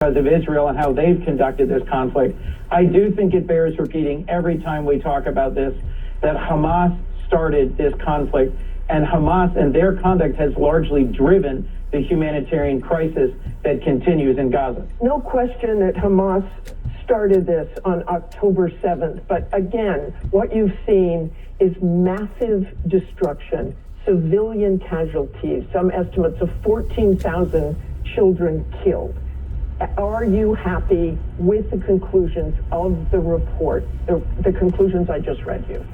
because of Israel and how they've conducted this conflict. I do think it bears repeating every time we talk about this, that Hamas started this conflict, and Hamas and their conduct has largely driven the humanitarian crisis that continues in Gaza. No question that Hamas started this on October 7th, but again, what you've seen is massive destruction, civilian casualties, some estimates of 14,000 children killed. Are you happy with the conclusions of the report, the conclusions I just read you?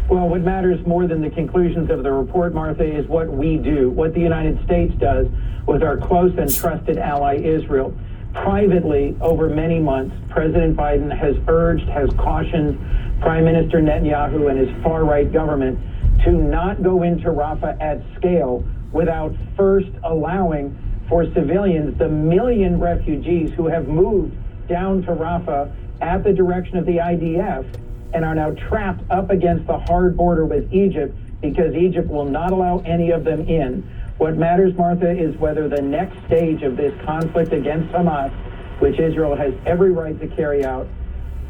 Well, what matters more than the conclusions of the report, Martha, is what we do, what the United States does with our close and trusted ally, Israel. Privately, over many months, President Biden has urged, has cautioned Prime Minister Netanyahu and his far-right government to not go into Rafah at scale without first allowing for civilians, the million refugees who have moved down to Rafah at the direction of the IDF and are now trapped up against the hard border with Egypt because Egypt will not allow any of them in. What matters, Martha, is whether the next stage of this conflict against Hamas, which Israel has every right to carry out,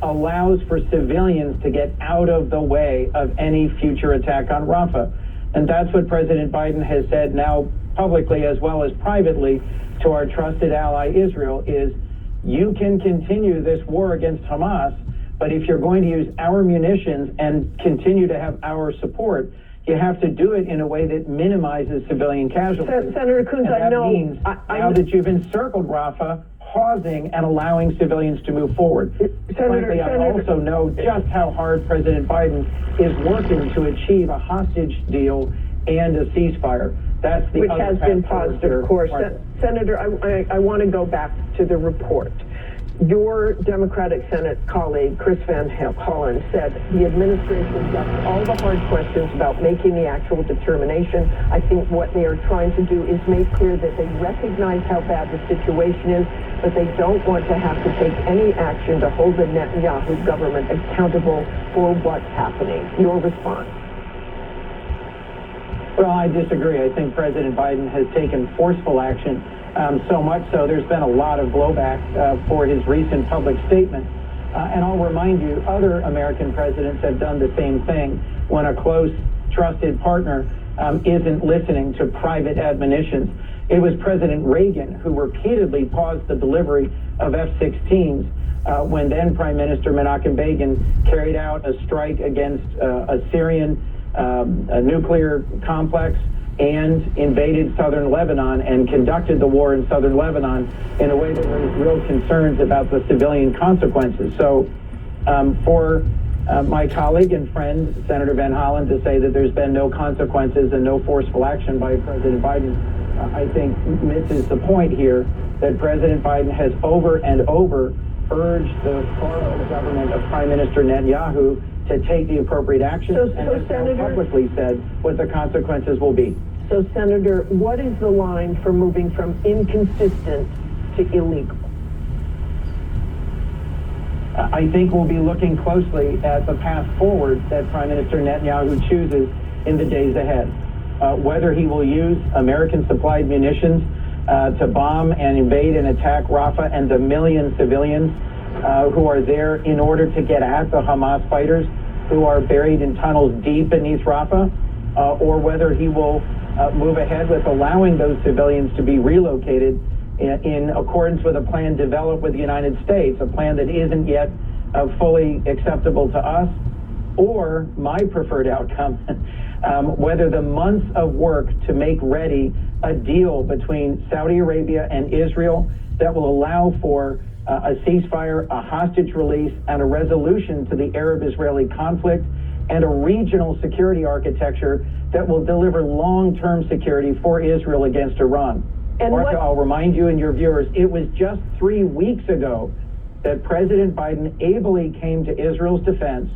allows for civilians to get out of the way of any future attack on Rafah. And that's what President Biden has said now publicly as well as privately to our trusted ally Israel is, you can continue this war against Hamas, but if you're going to use our munitions and continue to have our support, you have to do it in a way that minimizes civilian casualties. Senator Coons, and I know. That means now that you've encircled Rafah, pausing and allowing civilians to move forward. Frankly, I also know just how hard President Biden is working to achieve a hostage deal and a ceasefire. That's the which has been paused, of course. Senator, I want to go back to the report. Your Democratic Senate colleague, Chris Van Hollen, said the administration left all the hard questions about making the actual determination. I think what they are trying to do is make clear that they recognize how bad the situation is, but they don't want to have to take any action to hold the Netanyahu government accountable for what's happening. Your response? Well, I disagree. I think President Biden has taken forceful action, so much so there's been a lot of blowback for his recent public statement. And I'll remind you, other American presidents have done the same thing when a close, trusted partner isn't listening to private admonitions. It was President Reagan who repeatedly paused the delivery of F-16s when then Prime Minister Menachem Begin carried out a strike against a Syrian a nuclear complex and invaded southern Lebanon and conducted the war in southern Lebanon in a way that raised real concerns about the civilian consequences. So for my colleague and friend, Senator Van Hollen, to say that there's been no consequences and no forceful action by President Biden, I think misses the point here that President Biden has over and over urged the far-right government of Prime Minister Netanyahu to take the appropriate action and has publicly said what the consequences will be. So, Senator, what is the line for moving from inconsistent to illegal? I think we'll be looking closely at the path forward that Prime Minister Netanyahu chooses in the days ahead. Whether he will use American-supplied munitions to bomb and invade and attack Rafah and the million civilians who are there in order to get at the Hamas fighters who are buried in tunnels deep beneath Rafah, or whether he will move ahead with allowing those civilians to be relocated in accordance with a plan developed with the United States, a plan that isn't yet fully acceptable to us, or my preferred outcome, whether the months of work to make ready a deal between Saudi Arabia and Israel that will allow for a ceasefire, a hostage release, and a resolution to the Arab-Israeli conflict, and a regional security architecture that will deliver long-term security for Israel against Iran. And Martha, I'll remind you and your viewers, it was just 3 weeks ago that President Biden ably came to Israel's defense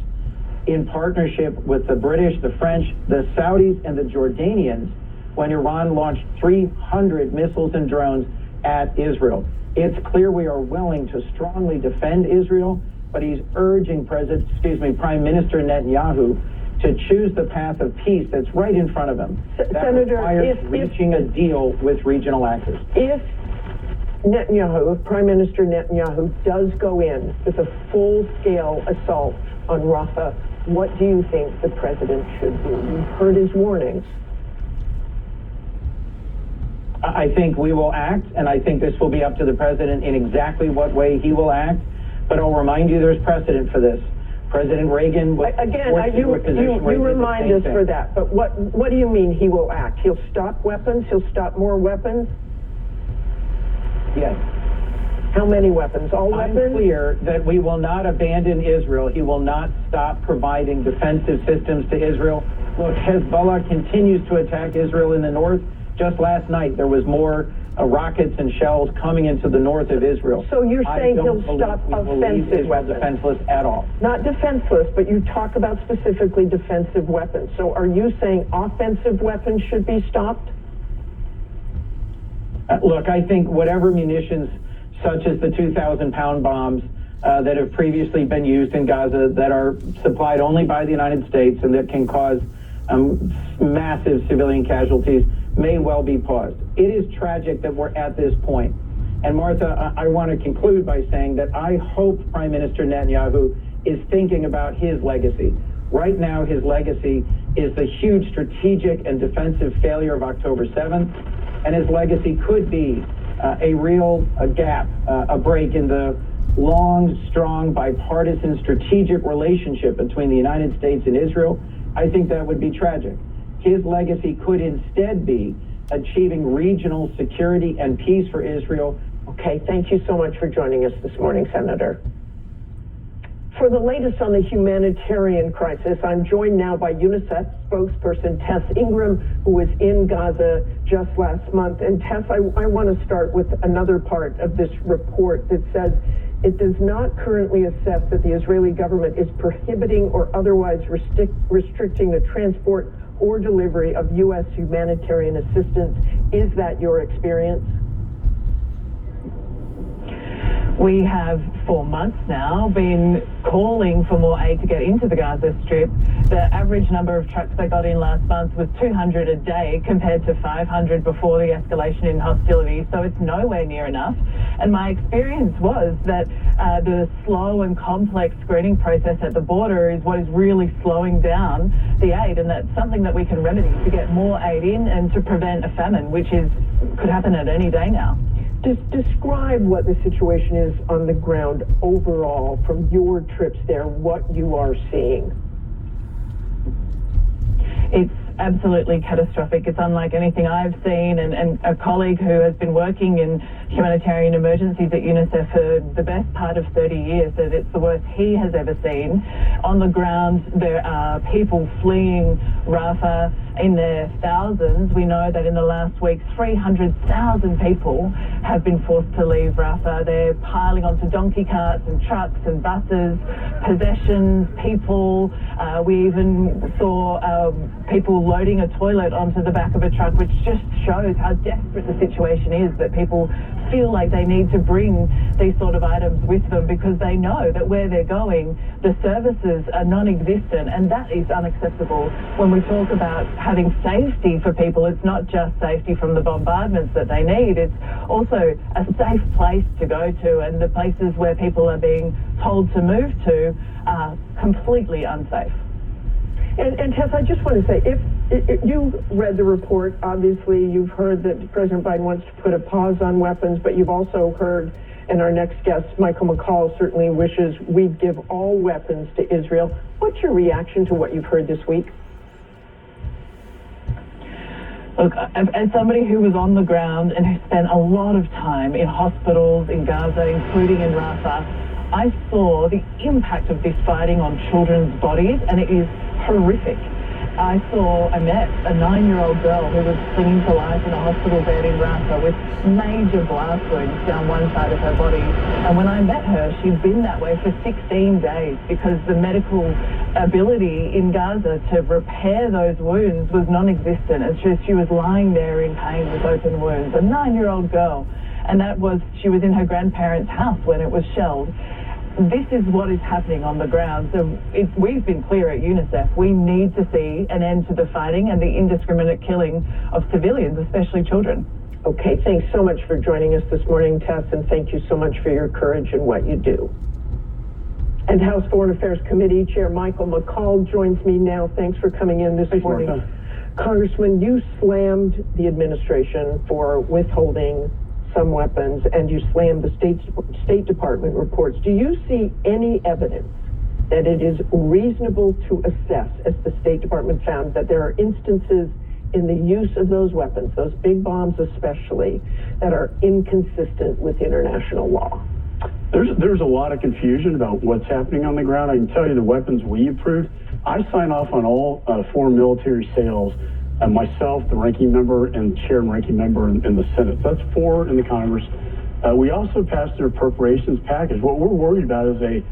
in partnership with the British, the French, the Saudis, and the Jordanians when Iran launched 300 missiles and drones at Israel. It's clear we are willing to strongly defend Israel, but he's urging Prime Minister Netanyahu to choose the path of peace that's right in front of him. That Senator, requires reaching a deal with regional actors. If Netanyahu, if Prime Minister Netanyahu does go in with a full-scale assault on Rafah, what do you think the president should do? You've heard his warnings. I think we will act, and I think this will be up to the president in exactly what way he will act. But I'll remind you, there's precedent for this. President Reagan was you remind us for that. But what do you mean he will act? He'll stop weapons? He'll stop more weapons? Yes. How many weapons? All weapons? I'm clear that we will not abandon Israel. He will not stop providing defensive systems to Israel. Look, Hezbollah continues to attack Israel in the north. Just last night, there was more rockets and shells coming into the north of Israel. So you're saying he'll stop offensive weapons? Defenseless at all. Not defenseless, but you talk about specifically defensive weapons. So are you saying offensive weapons should be stopped? Look, I think whatever munitions, such as the 2,000-pound bombs that have previously been used in Gaza, that are supplied only by the United States and that can cause massive civilian casualties, may well be paused. It is tragic that we're at this point. And Martha, I want to conclude by saying that I hope Prime Minister Netanyahu is thinking about his legacy. Right now, his legacy is the huge strategic and defensive failure of October 7th, and his legacy could be a gap, a break in the long, strong, bipartisan strategic relationship between the United States and Israel. I think that would be tragic. His legacy could instead be achieving regional security and peace for Israel. Okay, thank you so much for joining us this morning, Senator. For the latest on the humanitarian crisis, I'm joined now by UNICEF spokesperson Tess Ingram, who was in Gaza just last month. And Tess, I want to start with another part of this report that says it does not currently assess that the Israeli government is prohibiting or otherwise restricting the transport or delivery of U.S. humanitarian assistance. Is that your experience? We have for months now been calling for more aid to get into the Gaza Strip. The average number of trucks that got in last month was 200 a day compared to 500 before the escalation in hostilities, so it's nowhere near enough. And my experience was that the slow and complex screening process at the border is what is really slowing down the aid, and that's something that we can remedy to get more aid in and to prevent a famine, which could happen at any day now. Describe what the situation is on the ground overall from your trips there, what you are seeing. It's absolutely catastrophic. It's unlike anything I've seen, and a colleague who has been working in humanitarian emergencies at UNICEF for the best part of 30 years said it's the worst he has ever seen. On the ground, there are people fleeing Rafah in their thousands. We know that in the last week, 300,000 people have been forced to leave Rafah. They're piling onto donkey carts and trucks and buses, possessions, people. We even saw people loading a toilet onto the back of a truck, which just shows how desperate the situation is, that people feel like they need to bring these sort of items with them because they know that where they're going, the services are non-existent, and that is unacceptable. When we talk about having safety for people, it's not just safety from the bombardments that they need, it's also a safe place to go to, and the places where people are being told to move to are completely unsafe. And Tess, I just want to say, if you read the report, obviously you've heard that President Biden wants to put a pause on weapons, but you've also heard, and our next guest, Michael McCall, certainly wishes we'd give all weapons to Israel. What's your reaction to what you've heard this week? Look, as somebody who was on the ground and who spent a lot of time in hospitals in Gaza, including in Rafah, I saw the impact of this fighting on children's bodies, and it is horrific. I met a 9-year-old girl who was clinging to life in a hospital bed in Rafah with major blast wounds down one side of her body. And when I met her, she'd been that way for 16 days because the medical ability in Gaza to repair those wounds was non-existent. And she was lying there in pain with open wounds. A 9-year-old girl. And she was in her grandparents' house when it was shelled. this is what is happening on the ground. So we've been clear at UNICEF, we need to see an end to the fighting and the indiscriminate killing of civilians, especially children. Okay, thanks so much for joining us this morning, Tess, and thank you so much for your courage and what you do. And House Foreign Affairs Committee Chair Michael McCall joins me now. Thanks for coming in this morning. Martha. Congressman, you slammed the administration for withholding some weapons, and you slammed the State Department reports. Do you see any evidence that it is reasonable to assess, as the State Department found, that there are instances in the use of those weapons, those big bombs especially, that are inconsistent with international law? There's a lot of confusion about what's happening on the ground. I can tell you the weapons we approved. I sign off on all foreign military sales. Myself, the ranking member, and chair and ranking member in the Senate. That's 4 in the Congress. We also passed an appropriations package. What we're worried about is a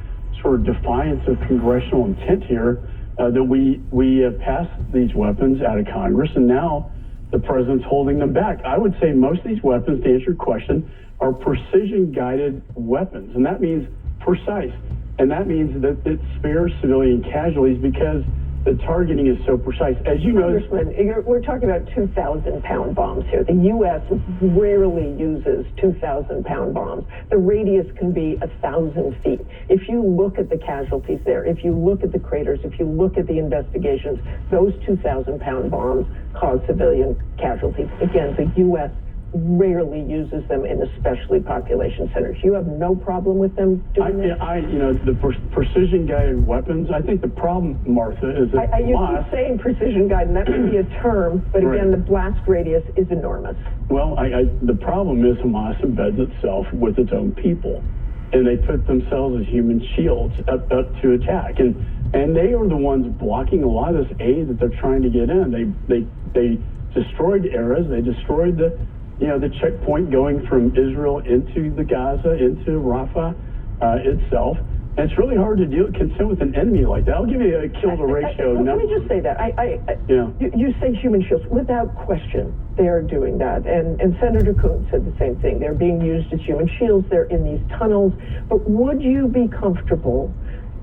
sort of defiance of congressional intent here, that we have passed these weapons out of Congress, and now the president's holding them back. I would say most of these weapons, to answer your question, are precision-guided weapons, and that means precise. And that means that it spares civilian casualties because the targeting is so precise. As you know, Congressman, we're talking about 2,000-pound bombs here. The U.S. rarely uses 2,000-pound bombs. The radius can be 1,000 feet. If you look at the casualties there, if you look at the craters, if you look at the investigations, those 2,000-pound bombs cause civilian casualties. Again, the U.S. rarely uses them in especially population centers. You have no problem with them doing that? The precision-guided weapons, I think the problem, Martha, is that you keep saying precision-guided, that may be a term, but again, the blast radius is enormous. Well, the problem is Hamas embeds itself with its own people, and they put themselves as human shields up to attack, and they are the ones blocking a lot of this aid that they're trying to get in. They destroyed eras, they destroyed the checkpoint going from Israel into the Gaza, into Rafah itself. And it's really hard to contend with an enemy like that. I'll give you a kill-to-ratio. Let me just say that. You say human shields. Without question, they are doing that. And Senator Coons said the same thing. They're being used as human shields. They're in these tunnels. But would you be comfortable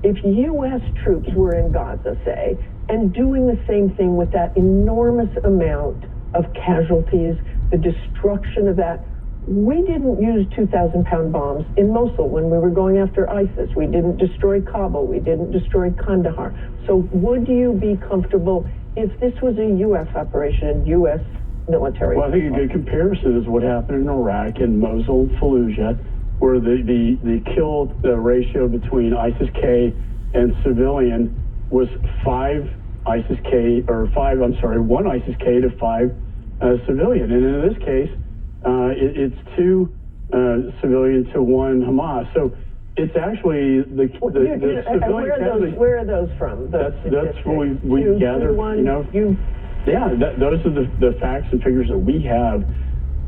if U.S. troops were in Gaza, say, and doing the same thing with that enormous amount of casualties, the destruction of that? We didn't use 2,000-pound bombs in Mosul when we were going after ISIS. We didn't destroy Kabul. We didn't destroy Kandahar. So would you be comfortable if this was a U.S. operation, U.S. military? Well, I think a good comparison is what happened in Iraq and Mosul and Fallujah, where the kill ratio between ISIS-K and civilian was 1 ISIS-K to 5 civilian. And in this case, it's 2 civilian to 1 Hamas. So it's actually the civilian. Where are those from? That's what we gathered. Those are the facts and figures that we have.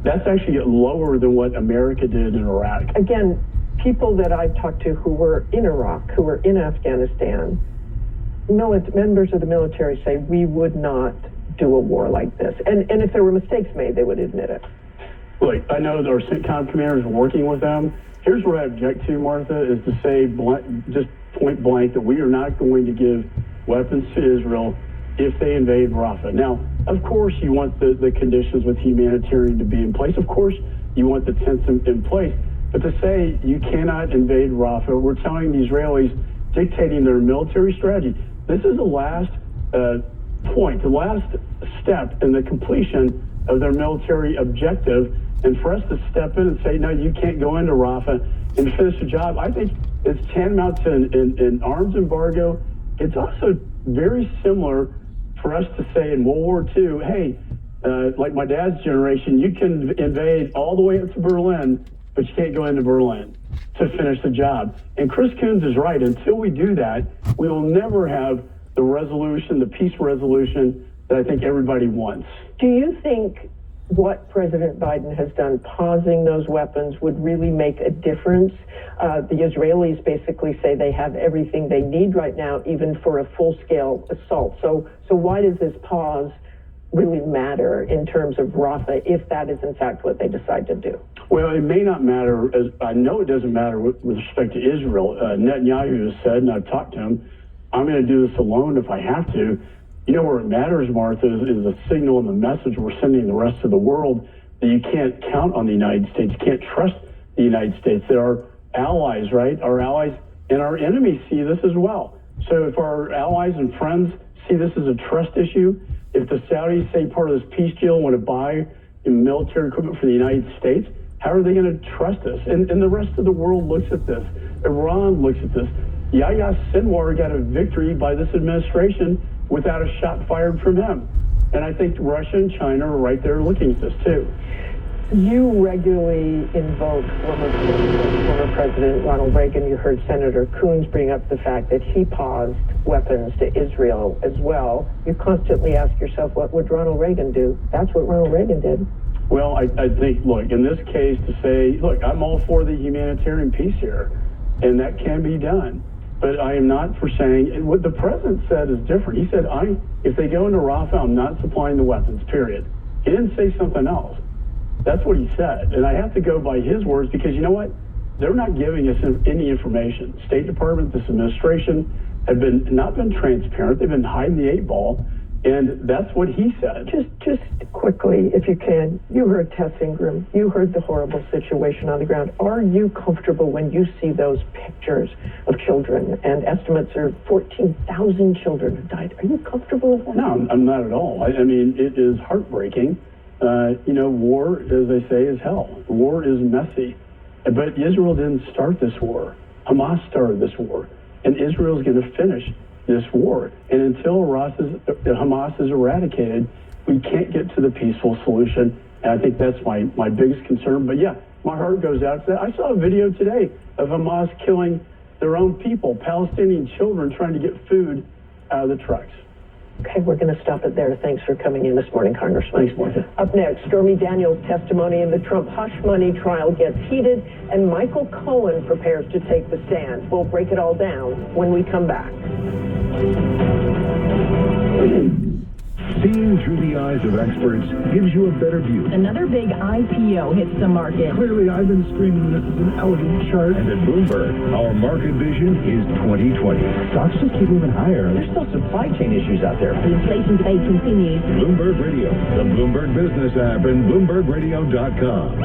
That's actually lower than what America did in Iraq. Again, people that I've talked to who were in Iraq, who were in Afghanistan, members of the military say we would not do a war like this. And if there were mistakes made, they would admit it. Look, I know our CENTCOM commanders are working with them. Here's what I object to, Martha, is to say just point blank that we are not going to give weapons to Israel if they invade Rafah. Now, of course, you want the conditions with humanitarian to be in place. Of course, you want the tents in place. But to say you cannot invade Rafah, we're telling the Israelis, dictating their military strategy. This is the last point, the last step in the completion of their military objective. And for us to step in and say, no, you can't go into Rafah and finish the job, I think it's tantamount to an arms embargo. It's also very similar for us to say in World War II, hey, like my dad's generation, you can invade all the way up to Berlin, but you can't go into Berlin to finish the job. And Chris Coons is right. Until we do that, we will never have the resolution, the peace resolution that I think everybody wants. Do you think what President Biden has done, pausing those weapons, would really make a difference? The Israelis basically say they have everything they need right now, even for a full-scale assault. So why does this pause really matter in terms of Rafah if that is in fact what they decide to do? Well, it may not matter, as I know it doesn't matter with respect to Israel. Netanyahu has said, and I've talked to him, I'm going to do this alone if I have to. You know where it matters, Martha, is the signal and the message we're sending the rest of the world that you can't count on the United States. You can't trust the United States. There are allies, right? Our allies and our enemies see this as well. So if our allies and friends see this as a trust issue, if the Saudis say part of this peace deal want to buy military equipment for the United States, how are they going to trust us? And the rest of the world looks at this. Iran looks at this. Yahya Sinwar got a victory by this administration without a shot fired from him. And I think Russia and China are right there looking at this too. You regularly invoke former President Ronald Reagan. You heard Senator Coons bring up the fact that he paused weapons to Israel as well. You constantly ask yourself, what would Ronald Reagan do? That's what Ronald Reagan did. Well, I think, look, in this case, to say, look, I'm all for the humanitarian peace here, and that can be done. But I am not for saying, and what the president said is different. He said, if they go into Rafah, I'm not supplying the weapons, period. He didn't say something else. That's what he said. And I have to go by his words because you know what? They're not giving us any information. State Department, this administration have not been transparent. They've been hiding the 8 ball. And that's what he said. Just quickly, if you can, you heard Tess Ingram. You heard the horrible situation on the ground. Are you comfortable when you see those pictures of children, and estimates are 14,000 children have died? Are you comfortable with that? No, I'm not at all. I mean, it is heartbreaking. War, as they say, is hell. War is messy. But Israel didn't start this war. Hamas started this war. And Israel is going to finish this war. And until Hamas is eradicated, we can't get to the peaceful solution. And I think that's my biggest concern. But yeah, my heart goes out to that. I saw a video today of Hamas killing their own people, Palestinian children trying to get food out of the trucks. Okay, we're going to stop it there. Thanks for coming in this morning, Congressman. Thanks, Martha. Up next, Stormy Daniels' testimony in the Trump hush money trial gets heated, and Michael Cohen prepares to take the stand. We'll break it all down when we come back. Seeing through the eyes of experts gives you a better view. Another big IPO hits the market. Clearly, I've been screaming this is an elegant chart. And at Bloomberg, our market vision is 2020. Stocks just keep moving higher. There's still supply chain issues out there. The inflation debate continues. Bloomberg Radio, the Bloomberg Business app, and BloombergRadio.com.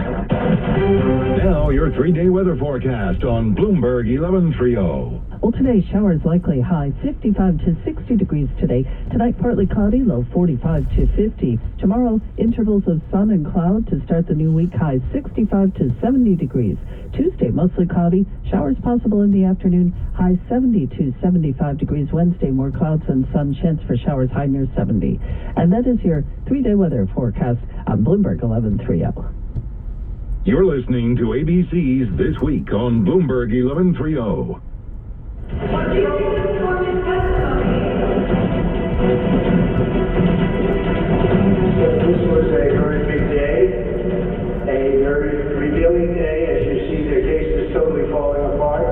Now, your 3-day weather forecast on Bloomberg 1130. Well, today, showers likely, high 55 to 60 degrees today. Tonight, partly cloudy, low 45 to 50. Tomorrow, intervals of sun and cloud to start the new week, high 65 to 70 degrees. Tuesday, mostly cloudy, showers possible in the afternoon, high 70 to 75 degrees. Wednesday, more clouds and sun, chance for showers, high near 70. And that is your 3-day weather forecast on Bloomberg 1130. You're listening to ABC's This Week on Bloomberg 1130. This was a very big day, a very revealing day. As you see, their case is totally falling apart.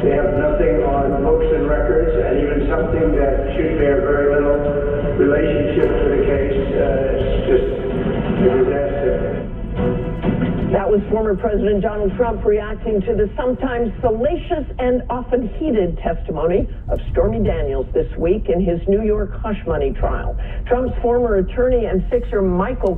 They have nothing on books and records, and even something that should bear very little relationship to the case. It's just a disaster. That was former President Donald Trump reacting to the sometimes salacious and often heated testimony of Stormy Daniels this week in his New York hush money trial. Trump's former attorney and fixer Michael